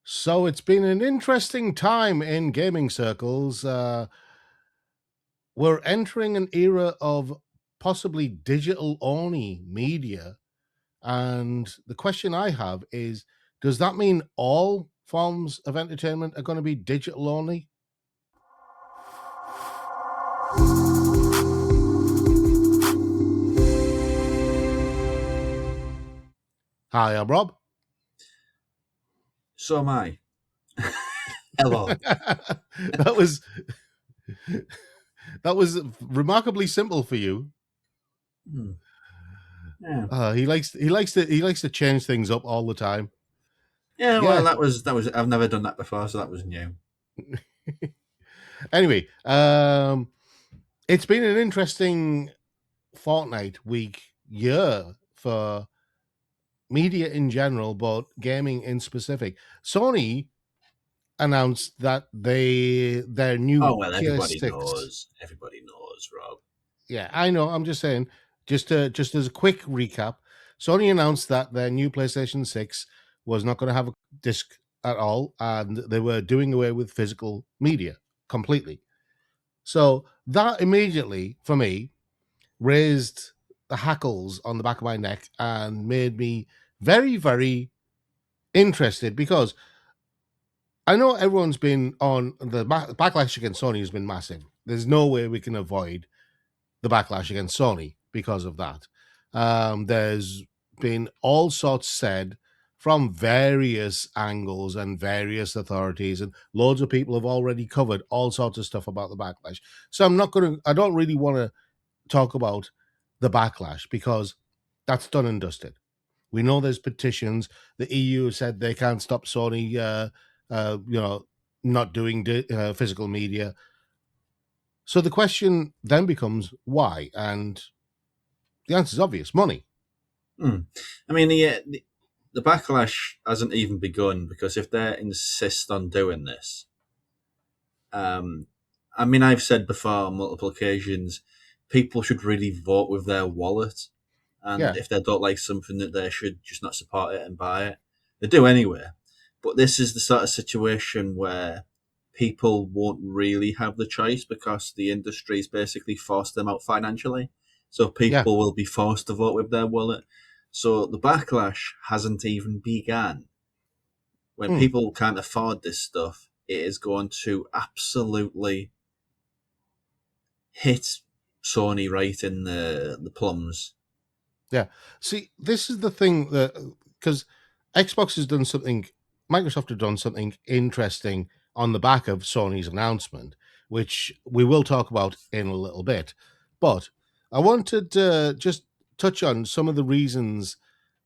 So it's been an interesting time in gaming circles. We're entering an era of possibly digital only media. And the question I have is, does that mean all forms of entertainment are going to be digital only? Hi, I'm Rob. So am I. Hello. that was that was remarkably simple for you. Hmm. Yeah. He likes to change things up all the time. Yeah. Yeah. Well, that was. I've never done that before, so that was new. Anyway, it's been an interesting fortnight, week, year for media in general, but gaming in specific. Sony announced that their Oh new well, everybody PS6. knows. Everybody knows, Rob. Yeah, I know. I'm just saying. Just as a quick recap, Sony announced that their new PlayStation 6 was not going to have a disc at all, and they were doing away with physical media completely. So that immediately, for me, raised the hackles on the back of my neck and made me very, very interested because I know everyone's been on the backlash against Sony has been massive. There's no way we can avoid the backlash against Sony because of that. There's been all sorts said from various angles and various authorities, and loads of people have already covered all sorts of stuff about the backlash. So I don't really want to talk about the backlash because that's done and dusted. We know there's petitions. The EU said they can't stop Sony, uh, you know, not doing physical media. So the question then becomes why, and the answer is obvious: money. Hmm. I mean, the backlash hasn't even begun because if they insist on doing this, um, I mean, I've said before on multiple occasions, people should really vote with their wallet, and Yeah, if they don't like something, that they should just not support it and buy it. They do anyway. But this is the sort of situation where people won't really have the choice because the industry's basically forced them out financially. So yeah. people will be forced to vote with their wallet. So the backlash hasn't even begun. When Mm. people can't afford this stuff, it is going to absolutely hit Sony right in the plums. Yeah. See, this is the thing that because Xbox has done something, Microsoft have done something interesting on the back of Sony's announcement, which we will talk about in a little bit. But I wanted to just touch on some of the reasons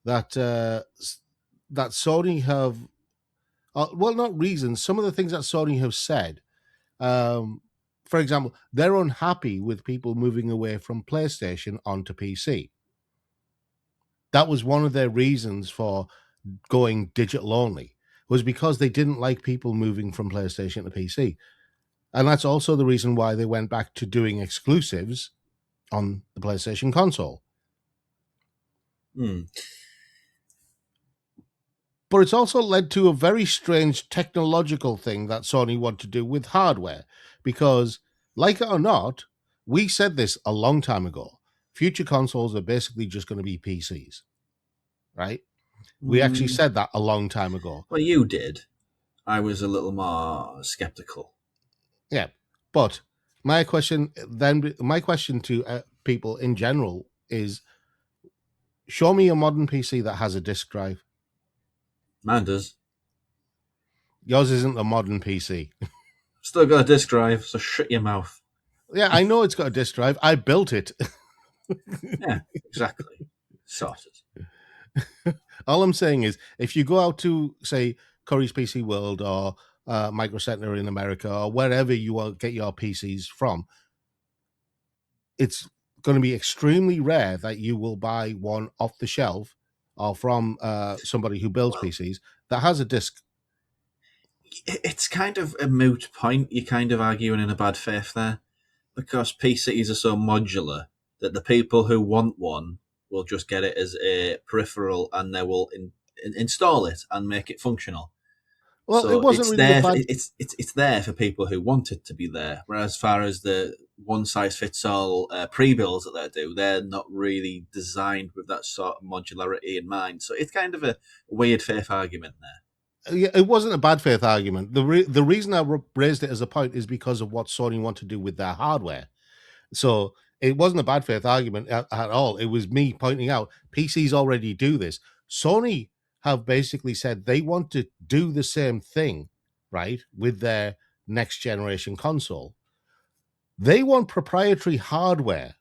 that that Sony have, well, not reasons, some of the things that Sony have said. Um, for example, they're unhappy with people moving away from PlayStation onto PC. That was one of their reasons for going digital only, was because they didn't like people moving from PlayStation to PC. And that's also the reason why they went back to doing exclusives on the PlayStation console. Hmm. But it's also led to a very strange technological thing that Sony want to do with hardware. Because, like it or not, we said this a long time ago. Future consoles are basically just going to be PCs, right? We actually Mm, said that a long time ago. well, you did. I was a little more skeptical. Yeah. But my question to people in general is, show me a modern PC that has a disk drive. Mine does. Yours isn't a modern PC. Still got a disk drive, so shut your mouth. Yeah, I know it's got a disk drive. I built it. Yeah, exactly. Sorted. All I'm saying is, if you go out to, say, Curry's PC World or Micro Center in America or wherever you want get your PCs from, it's going to be extremely rare that you will buy one off the shelf or from somebody who builds Well, PCs that has a disk. it's kind of a moot point. You're kind of arguing in a bad faith there because PCs are so modular that the people who want one will just get it as a peripheral and they will install it and make it functional. Well, it So wasn't it's really a there. bad. It's there for people who want it to be there. Whereas, as far as the one size fits all pre-builds that they do, they're not really designed with that sort of modularity in mind. So it's kind of a weird faith argument there. Yeah, it wasn't a bad faith argument. The reason I raised it as a point is because of what Sony want to do with their hardware. So it wasn't a bad faith argument at all. It was me pointing out PCs already do this. Sony have basically said they want to do the same thing, right, with their next generation console. They want proprietary hardware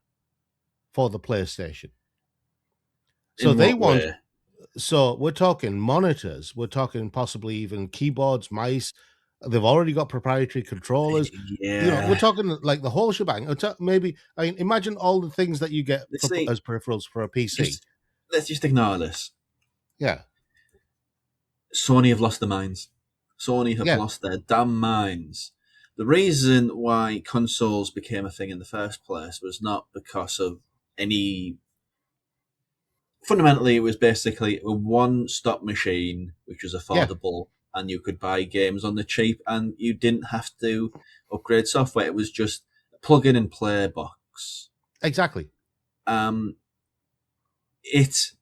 for the PlayStation. So In they what want, way? so we're talking monitors, we're talking possibly even keyboards, mice. They've already got proprietary controllers. You know, we're Yeah. talking like the whole shebang. Maybe, I mean, imagine all the things that you get Let's see. as peripherals for a PC. Just let's just ignore this. Yeah, Sony have lost their minds. Sony have yeah, lost their damn minds. The reason why consoles became a thing in the first place was not because of any. Fundamentally, it was basically a one-stop machine which was yeah, affordable, and you could buy games on the cheap, and you didn't have to upgrade software. It was just a plug-in and play box. exactly. Um, it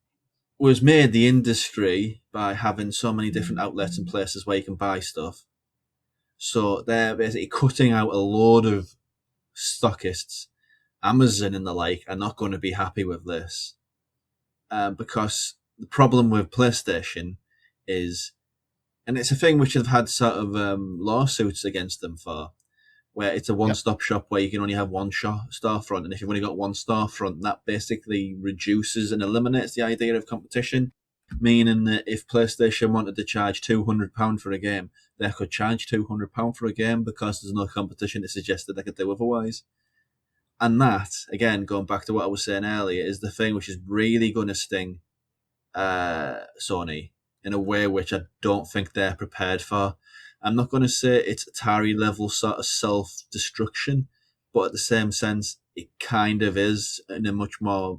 was made the industry by having so many different outlets and places where you can buy stuff. So they're basically cutting out a load of stockists. Amazon and the like are not going to be happy with this because the problem with PlayStation is, and it's a thing which have had sort of lawsuits against them for, where it's a Yep. one-stop shop where you can only have one storefront, and if you've only got one storefront, that basically reduces and eliminates the idea of competition. Meaning that if PlayStation wanted to charge £200 for a game, they could charge £200 for a game because there's no competition to suggest that they could do otherwise. And that, again, going back to what I was saying earlier, is the thing which is really going to sting Sony in a way which I don't think they're prepared for. I'm not going to say it's Atari level sort of self destruction, but at the same sense, it kind of is in a much more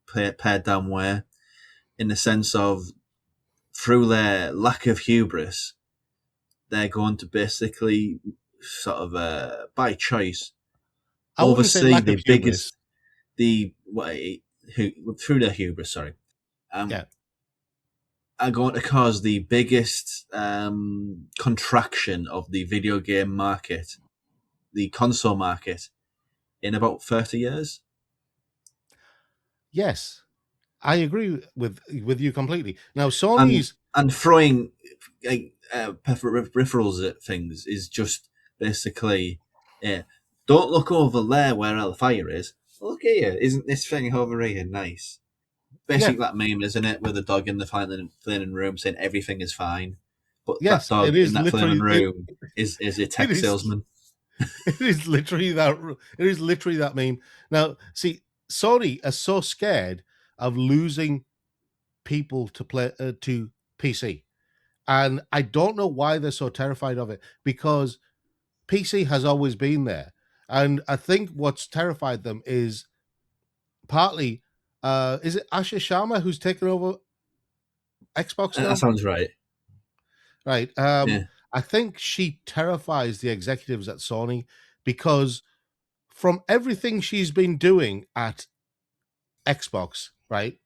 pared down way, in the sense of through their lack of hubris, they're going to basically sort of by choice I wouldn't say oversee lack the of hubris. biggest the who through their hubris. Sorry, um, Yeah, are going to cause the biggest contraction of the video game market, the console market, in about 30 years. yes, I agree with you completely. Now, And Sony's, throwing peripherals at things is just basically, yeah, don't look over there where the fire is. Look here, isn't this thing over here nice? yeah, Basically, that meme, isn't it, with the dog in the flaming room saying everything is fine, but that yes, it dog in is that flaming literally room is a it tech is salesman. it is literally that. It is literally that meme. Now, see, Sony are so scared of losing people to play to PC, and I don't know why they're so terrified of it because PC has always been there, and I think what's terrified them is partly, is it Asha Sharma who's taken over Xbox That now? sounds right. Right. Yeah, I think she terrifies the executives at Sony because from everything she's been doing at Xbox, right?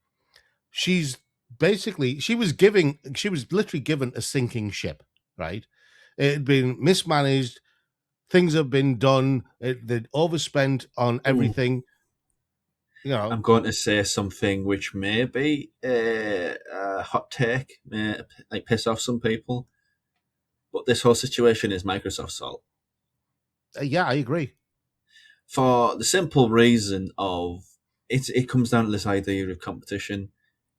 She's she was literally given a sinking ship, right? It had been mismanaged, things have been done, they'd overspent on ooh, everything, you know. I'm going to say something which may be a hot take, may like piss off some people, but this whole situation is Microsoft's fault Yeah, I agree. for the simple reason of it comes down to this idea of competition.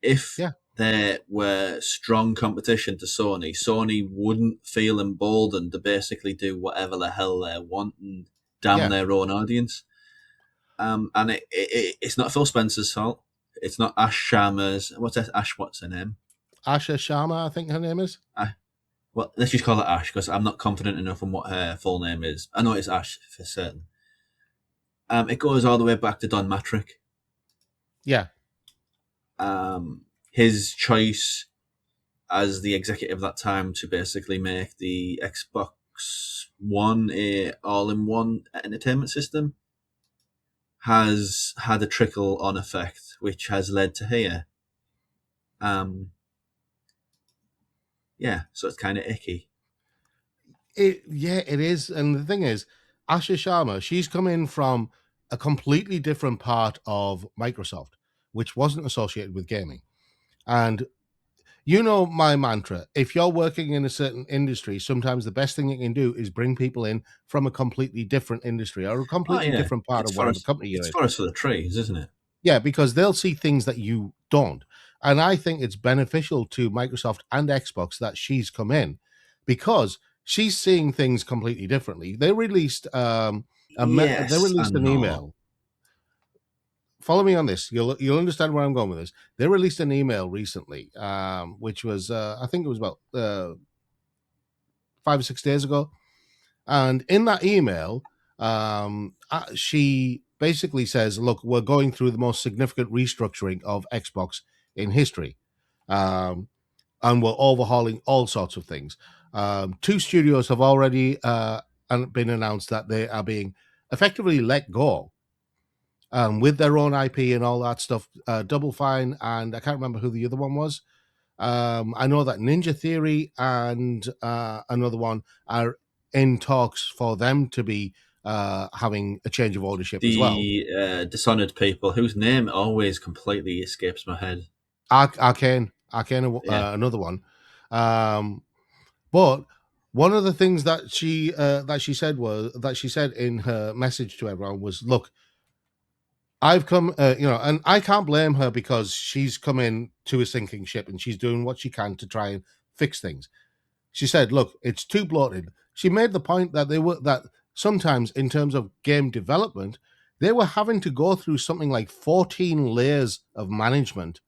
If Yeah, there were strong competition to Sony, Sony wouldn't feel emboldened to basically do whatever the hell they want and damn yeah. their own audience. And it's not Phil Spencer's fault. It's not Ash Sharma's. What's her name? Asha Sharma, I think her name is. Well, let's just call it Ash because I'm not confident enough on what her full name is. I know it's Ash for certain. It goes all the way back to Don Matrick. Yeah, His choice. as the executive that time to basically make the Xbox One a all-in-one entertainment system, has had a trickle-on effect, which has led to here. Um, yeah, so it's kind of icky. It is. And the thing is, Asha Sharma, she's come in from a completely different part of Microsoft, which wasn't associated with gaming. And you know my mantra: if you're working in a certain industry, sometimes the best thing you can do is bring people in from a completely different industry or a Oh completely yeah, different part it's of whatever forest. company you're It's in. forest for the trees, isn't it? Yeah, because they'll see things that you don't. And I think it's beneficial to Microsoft and Xbox that she's come in, because she's seeing things completely differently. They released they Yes released and an no. email. Follow me on this. You'll understand where I'm going with this. They released an email recently, which was I think it was about 5 or 6 days ago. And in that email, she basically says, "Look, we're going through the most significant restructuring of Xbox in history, um, and we're overhauling all sorts of things. Two studios have already been announced that they are being effectively let go." With their own IP and all that stuff, Double Fine, and I can't remember who the other one was. I know that Ninja Theory and another one are in talks for them to be having a change of ownership as well. The Dishonored people, whose name always completely escapes my head. Arcane, Yeah, another one. Um, but one of the things that she said in her message to everyone was, "Look, I've come, and I can't blame her because she's come in to a sinking ship and she's doing what she can to try and fix things." She said, "Look, it's too bloated." She made the point that that sometimes in terms of game development, they were having to go through something like 14 layers of management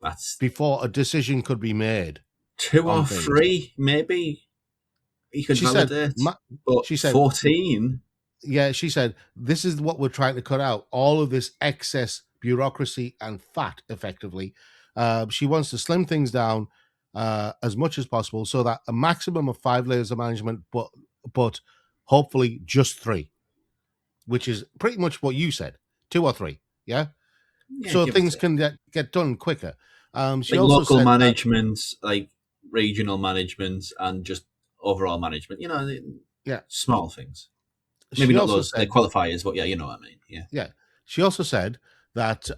that's before a decision could be made two on or things. three, maybe you could She said, validate, but she said, 14. yeah, she said, "This is what we're trying to cut out, all of this excess bureaucracy and fat, effectively." She wants to slim things down as much as possible so that a maximum of 5 layers of management, but hopefully just three, which is pretty much what you said, 2 or 3. Yeah. Yeah, So give or things take. can get done quicker. She Like also local said that, management, like regional management, and just overall management. yeah, Small things. Maybe she not also those the said, qualifiers, but yeah, you know what I mean. Yeah. yeah, she also said that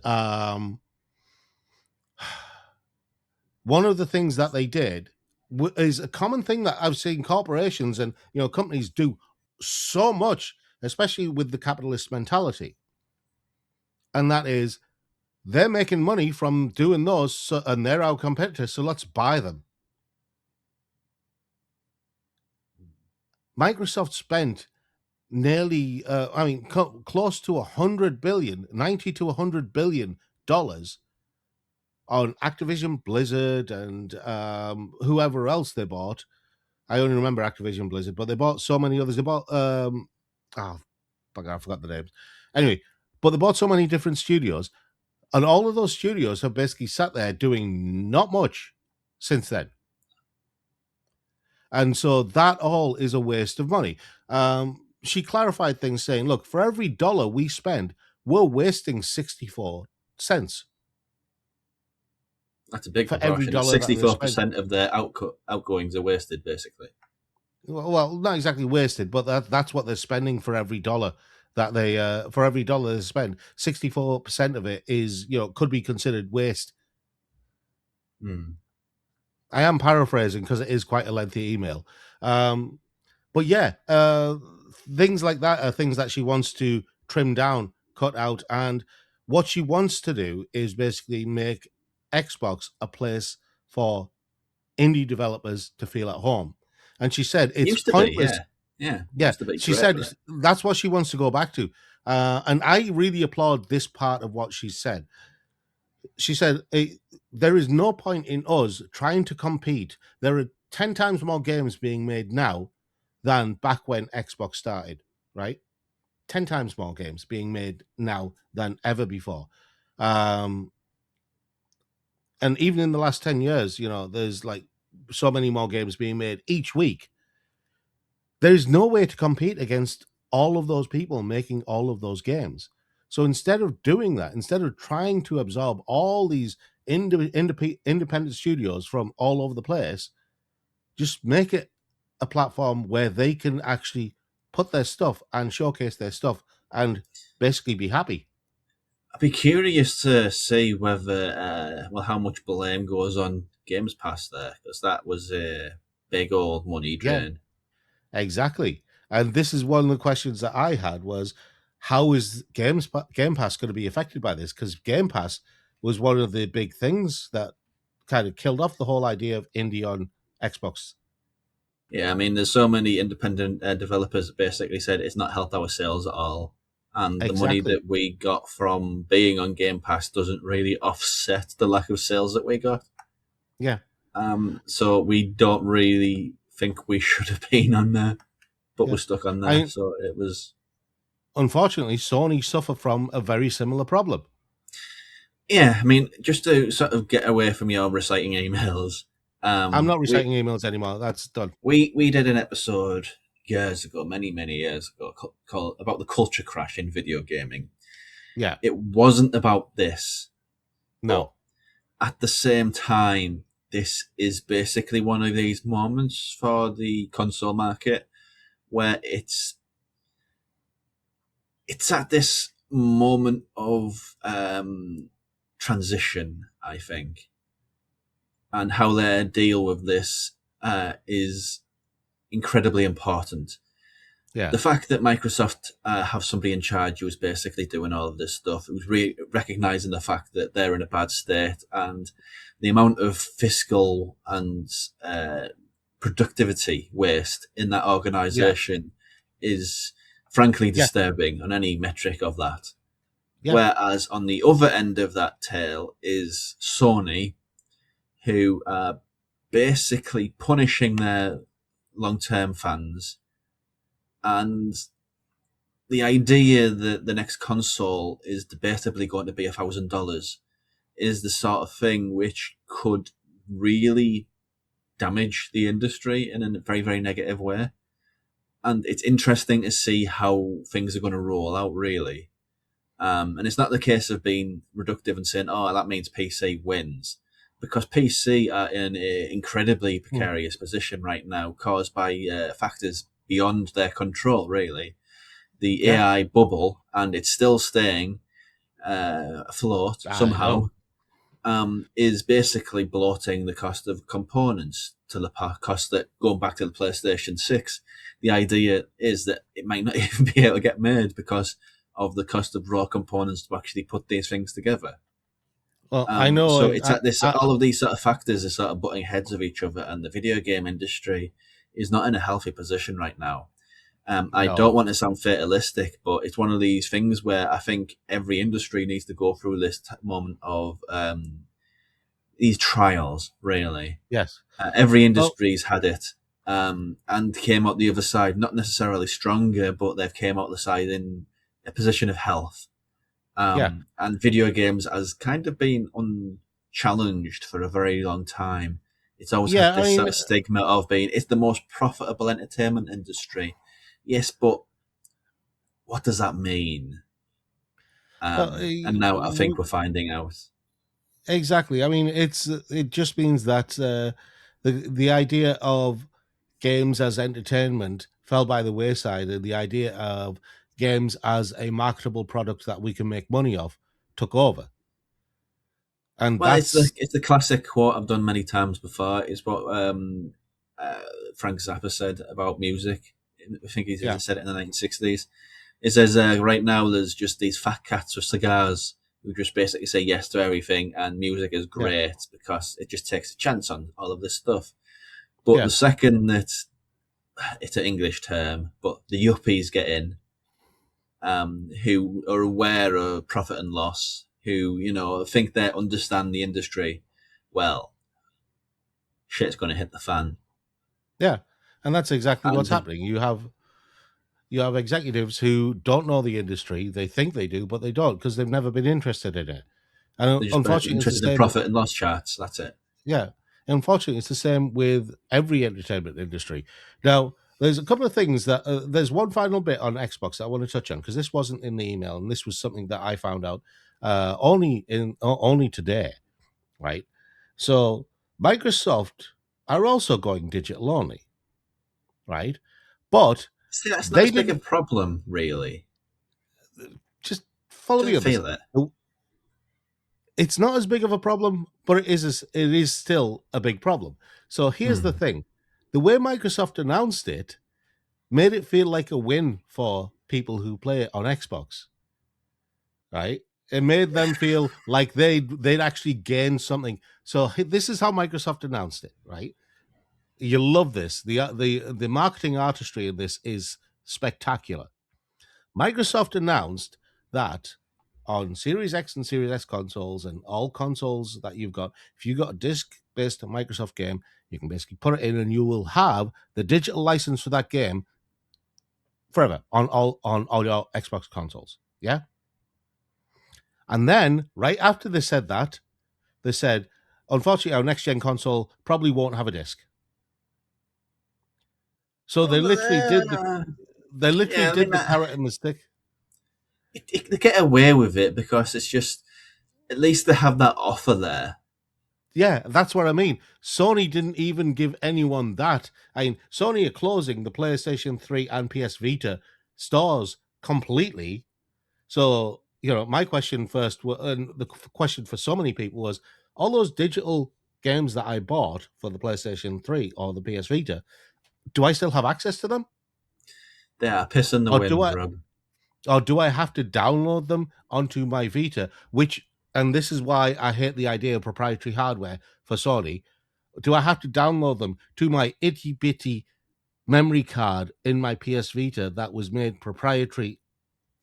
one of the things that they did is a common thing that I've seen corporations and companies do so much, especially with the capitalist mentality, and that is they're making money from doing those, and they're our competitors, so let's buy them. Microsoft spent nearly, close to 100 billion, 90 to 100 billion dollars on Activision Blizzard and whoever else they bought. I only remember Activision Blizzard, but they bought so many others. They bought oh fuck, I forgot the names. Anyway, but they bought so many different studios, and all of those studios have basically sat there doing not much since then. And so that all is a waste of money. She clarified things saying, "Look, for every dollar we spend, we're wasting 64 cents That's a big for every proportion. It's dollar that we spend." 64% of their outgoings are wasted, basically. Well, not exactly wasted, but that's what they're spending for every dollar that they for every dollar they spend. 64% of it is could be considered waste. Hmm. I am paraphrasing because it is quite a lengthy email. Um, but yeah, things like that are things that she wants to trim down, cut out, and what she wants to do is basically make Xbox a place for indie developers to feel at home. And she said it's Used to be, pointless. yeah. Yeah, Yeah, used to be she great said for it. that's what she wants to go back to. And I really applaud this part of what she said. She said, there is no point in us trying to compete. There are 10 times more games being made now than back when Xbox started, right? 10 times more games being made now than ever before. And even in the last 10 years, there's like so many more games being made each week. There is no way to compete against all of those people making all of those games. So instead of doing that, instead of trying to absorb all these independent studios from all over the place, just make it a platform where they can actually put their stuff and showcase their stuff and basically be happy. I'd be curious to see whether, how much blame goes on Games Pass there, because that was a big old money Yeah, drain. exactly. And this is one of the questions that I had was, how is Game Pass going to be affected by this? Because Game Pass was one of the big things that kind of killed off the whole idea of indie on Xbox. Yeah, I mean, there's so many independent developers that basically said it's not helped our sales at all. And the money Exactly. that we got from being on Game Pass doesn't really offset the lack of sales that we got. Yeah. So we don't really think we should have been on there, but we're Yeah. stuck on there. I So it was. Unfortunately, Sony suffer from a very similar problem. Yeah, I mean, just to sort of get away from your reciting emails, I'm not we reciting emails anymore. That's done. we did an episode years ago, many years ago, called about the culture crash in video gaming. Yeah. It wasn't about this, but No. at the same time, this is basically one of these moments for the console market where it's at this moment of transition, I think, and how they deal with this is incredibly important. Yeah. The fact that Microsoft have somebody in charge who is basically doing all of this stuff, it was recognizing the fact that they're in a bad state, and the amount of fiscal and productivity waste in that Yeah. organization is frankly Yeah. disturbing on any metric of that. Yeah. Whereas on the other end of that tail is Sony, who are basically punishing their long-term fans, and the idea that the next console is debatably going to be $1,000 is the sort of thing which could really damage the industry in a very negative way. And it's interesting to see how things are going to roll out, really. And it's not the case of being reductive and saying, "Oh, that means PC wins," because PC are in an incredibly Mm. precarious position right now, caused by factors beyond their control. Really, the Yeah. AI bubble, and it's still staying afloat I somehow, know. is basically bloating the cost of components to the cost that, going back to the PlayStation 6, the idea is that it might not even be able to get made because of the cost of raw components to actually put these things together. Well, I know. So it's at this, all of these sort of factors are sort of butting heads of each other, and the video game industry is not in a healthy position right now. I don't No. want to sound fatalistic, but it's one of these things where I think every industry needs to go through this moment of these trials, really. Yes. Every Well, industry's had it, and came out the other side, not necessarily stronger, but they've came out the side in a position of health. yeah. And video games has kind of been unchallenged for a very long time. It's always had Yeah. I this sort mean, of stigma of being it's the most profitable entertainment industry. Yes, but what does that mean? well, And now I think we're finding out. exactly. I mean, it just means that the idea of games as entertainment fell by the wayside, and the idea of games as a marketable product that we can make money off took over. And Well, that's it's the classic quote I've done many times before. Is what uh, Frank Zappa said about music. I think he yeah, said it in the 1960s. It says right now there's just these fat cats with cigars who just basically say yes to everything, and music is yeah, great because it just takes a chance on all of this stuff. But yeah, the second that it's an English term, but the yuppies get in, who are aware of profit and loss, who think they understand the industry, well, shit's going to hit the fan. yeah. And that's exactly what's And happening. You have executives who don't know the industry. They think they do, but they don't because they've never been interested in it. And they're just unfortunately, it's the interested in same. profit and loss charts. That's it. Yeah, Unfortunately, it's the same with every entertainment industry. Now, there's a couple of things that there's one final bit on Xbox that I want to touch on because this wasn't in the email, and this was something that I found out only today, right? So Microsoft are also going digital only, right? But See, that's not they as big a didn't problem, really. just follow me Don't on this. feel it. It's not as big of a problem, but it is still a big problem. So here's the Hmm. thing: the way Microsoft announced it made it feel like a win for people who play it on Xbox, right? It made them feel like they'd actually gained something. So this is how Microsoft announced it, right? You love this. The marketing artistry in this is spectacular. Microsoft announced that on Series X and Series S consoles and all consoles that you've got, if you've got a disc-based Microsoft game, you can basically put it in and you will have the digital license for that game forever on all your Xbox consoles. Yeah. And then right after they said that, they said, unfortunately, our next gen console probably won't have a disc. So Well, they literally yeah, I did mean, the carrot and the stick. they get away with it because it's just at least they have that offer there. Yeah, that's what I mean. Sony didn't even give anyone that. I mean, Sony are closing the PlayStation 3 and PS Vita stores completely. So, my question first, and the question for so many people was all those digital games that I bought for the PlayStation 3 or the PS Vita, do I still have access to them? They are piss in the Or do wind, I Rob. or do I have to download them onto my Vita, and this is why I hate the idea of proprietary hardware for Sony. Do I have to download them to my itty bitty memory card in my PS Vita that was made proprietary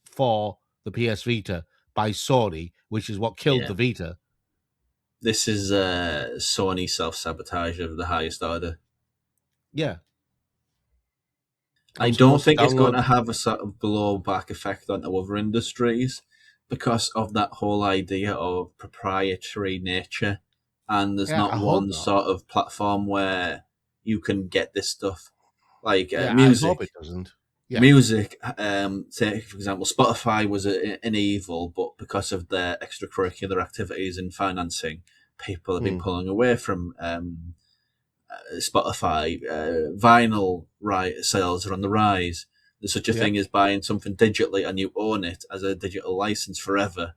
for the PS Vita by Sony, which is what killed Yeah, the Vita? this is Sony self-sabotage of the highest order. Yeah, I I'm don't supposed to think it's going download. to have a sort of blowback effect onto other industries because of that whole idea of proprietary nature. And there's Yeah, not I hope one not. sort of platform where you can get this stuff like Yeah, I hope it music. doesn't. Yeah, Music, say for example, Spotify was an evil, but because of their extracurricular activities and financing, people have been mm, pulling away from Spotify. Vinyl sales are on the rise. There's such a yeah, thing as buying something digitally and you own it as a digital license forever.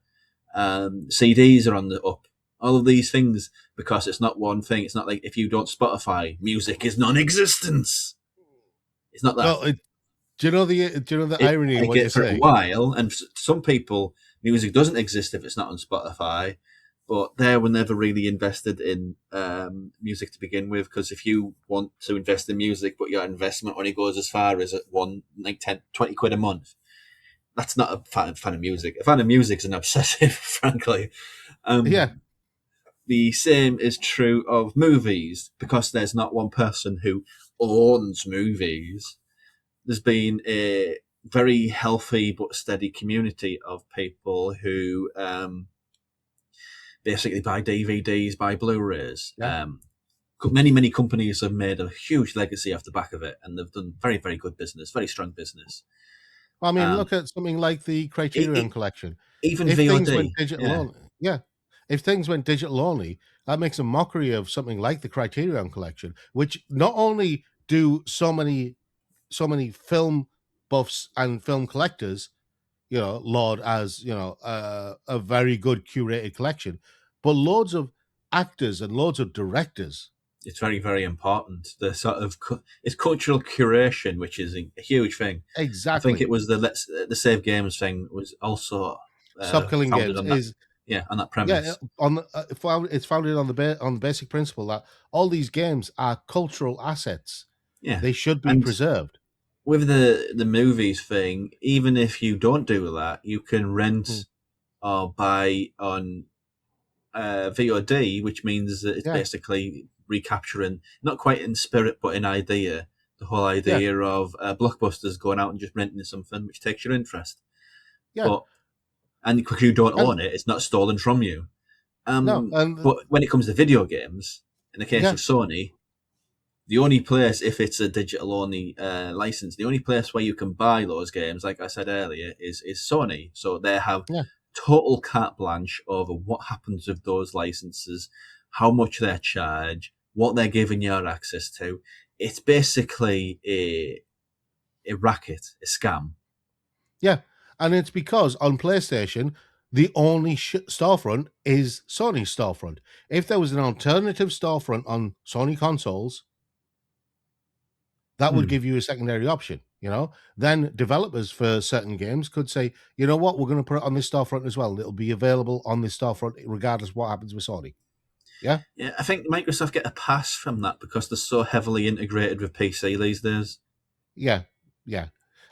CDs are on the up. All of these things because it's not one thing. It's not like if you don't Spotify, music is non-existence. It's not that. well, do you know the It irony in like what you're it for a saying? while, and some people, music doesn't exist if it's not on Spotify. But they were never really invested in music to begin with, because if you want to invest in music, but your investment only goes as far as at one like 10, 20 quid a month, that's not a fan of music. A fan of music is an obsessive, frankly. Yeah, Um, the same is true of movies, because there's not one person who owns movies. There's been a very healthy but steady community of people who basically buy DVDs, buy Blu-rays. yeah. Many companies have made a huge legacy off the back of it, and they've done very very good business, very strong business. I mean, Um, look at something like the e- Criterion e- Collection. Even If things went VOD, digital yeah, only, yeah, if things went digital only, that makes a mockery of something like the Criterion Collection, which not only do so many film buffs and film collectors, laud as a very good curated collection, but loads of actors and loads of directors. it's very very important. The sort of it's cultural curation, which is a huge thing. I think it Exactly. was the Save Games thing was also Stop Killing founded Games on that. is. Yeah, on that Yeah, premise. it's founded on on the basic principle that all these games are cultural assets. Yeah, They should be and preserved. with the movies thing, even if you don't do that, you can Mm, rent or buy on VOD, which means that it's yeah, basically recapturing, not quite in spirit but in idea, the whole yeah, idea of blockbusters going out and just renting something which takes your interest. yeah. But and because you don't And own it, it's not stolen from you. no, and But when it comes to video games, In the case Yeah, of Sony, the only place, if it's a digital only license, the only place where you can buy those games, like I said earlier, is Sony. So they have yeah, total carte blanche over what happens with those licenses, how much they charge, what they're giving you access to. It's basically a racket, a scam. yeah. And it's because on PlayStation, the only storefront is Sony's storefront. If there was an alternative storefront on Sony consoles, that would Hmm. give you a secondary option. Then developers for certain games could say, you know what, we're going to put it on this storefront as well. It'll be available on this storefront regardless of what happens with Sony. Yeah, Yeah, I think Microsoft get a pass from that because they're so heavily integrated with PC these days. yeah, yeah.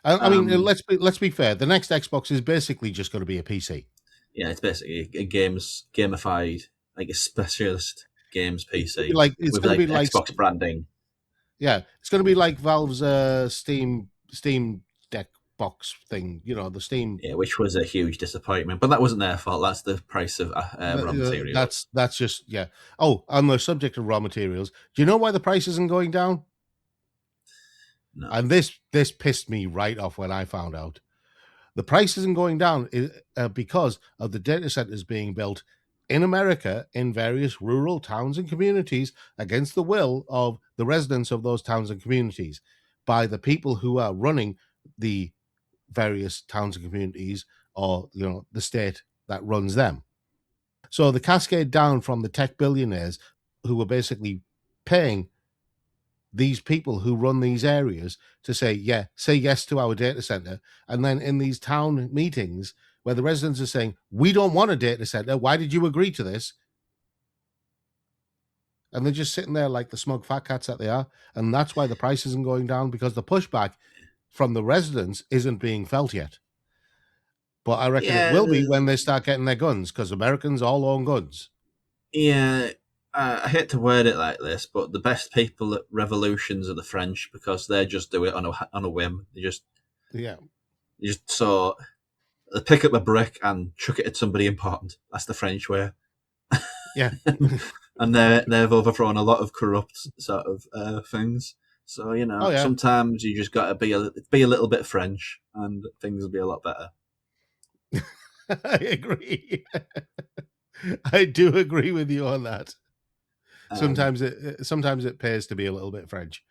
I mean, Um, let's be fair. The next Xbox is basically just going to be a PC. yeah, it's basically a gamified, like a specialist games PC It's with going to like be like Xbox branding. yeah, it's going to be like Valve's Steam Deck box thing. The Steam. Yeah, which was a huge disappointment, but that wasn't their fault. That's the price of raw materials. That's just yeah. Oh, on the subject of raw materials, do you know why the price isn't going down? No. And this pissed me right off when I found out. The price isn't going down because of the data centers being built in America in various rural towns and communities against the will of the residents of those towns and communities by the people who are running the various towns and communities, or the state that runs them. So the cascade down from the tech billionaires who were basically paying these people who run these areas to say yes to our data center. And then in these town meetings where the residents are saying, we don't want a data center, why did you agree to this? And they're just sitting there like the smug fat cats that they are. And that's why the price isn't going down, because the pushback from the residents isn't being felt yet. But I reckon it Yeah, will be when they start getting their guns, because Americans all own guns. yeah. I hate to word it like this, but the best people at revolutions are the French because they just do it on a whim. Yeah. They just so they pick up a brick and chuck it at somebody important. That's the French way. Yeah. And they've overthrown a lot of corrupt sort of things. So Oh, yeah. sometimes you just got to be a little bit French, and things will be a lot better. I agree. I do agree with you on that. Sometimes it pays to be a little bit French.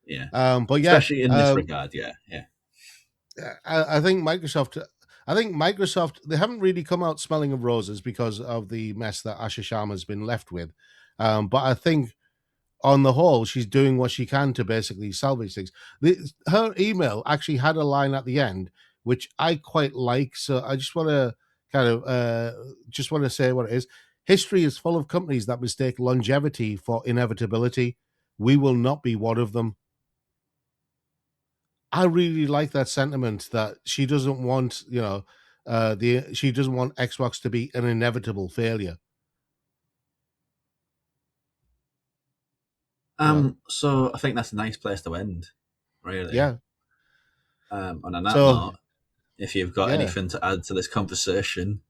Yeah, But yeah, especially in this regard. Yeah, yeah. I think Microsoft, they haven't really come out smelling of roses because of the mess that Asha Sharma's been left with. But I think on the whole, she's doing what she can to basically salvage things. Her email actually had a line at the end which I quite like. So I just want to say what it is. History is full of companies that mistake longevity for inevitability. We will not be one of them. I really like that sentiment that she doesn't want, she doesn't want Xbox to be an inevitable failure. So I think that's a nice place to end. Really. Yeah. On that So note, if you've got yeah. anything to add to this conversation,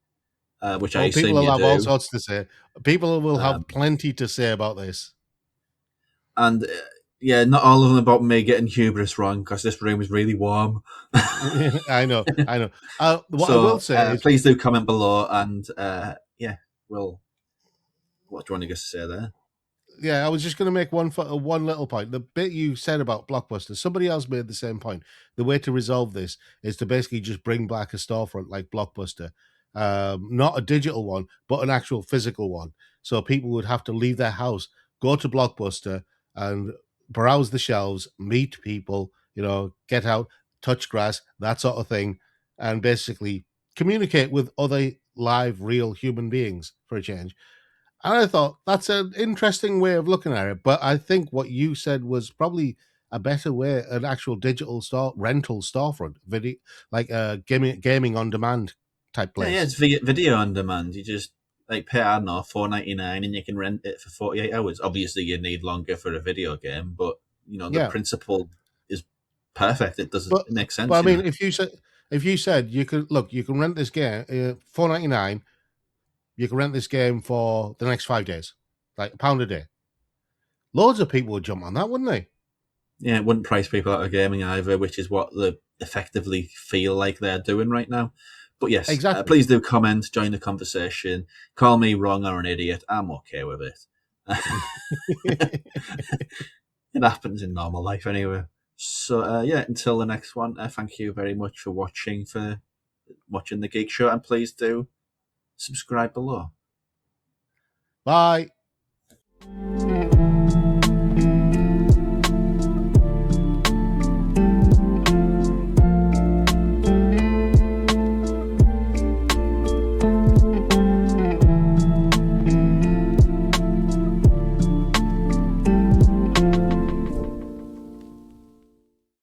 which I Oh, people assume will you have all do, sorts to say. People will have um, plenty to say about this. and yeah, not all of them about me getting hubris wrong because this room is really warm. I know. What I will So say is, please do comment below, and yeah, well, what do you want to say there? yeah, I was just going to make one little point. The bit you said about Blockbuster, somebody else made the same point. The way to resolve this is to basically just bring back a storefront like Blockbuster, not a digital one, but an actual physical one. So people would have to leave their house, go to Blockbuster, and browse the shelves, meet people, get out, touch grass, that sort of thing, and basically communicate with other live, real human beings for a change. And I thought that's an interesting way of looking at it. But I think what you said was probably a better way, an actual digital rental storefront, video, like a gaming on demand type Yeah, place. it's video on demand. You just like pay, I don't know, $4.99, and you can rent it for 48 hours. Obviously, you need longer for a video game, but the Yeah. principle is perfect. It doesn't. But It makes but I sense. mean, if you said you can rent this game $4.99, you can rent this game for the next 5 days, like £1 a day. loads of people would jump on that, wouldn't they? Yeah, it wouldn't price people out of gaming either, which is what they effectively feel like they're doing right now. But yes, Exactly. please do comment, join the conversation, call me wrong or an idiot. I'm okay with it. It happens in normal life anyway. So yeah, until the next one, thank you very much for watching the Geek Show, and please do subscribe below. Bye.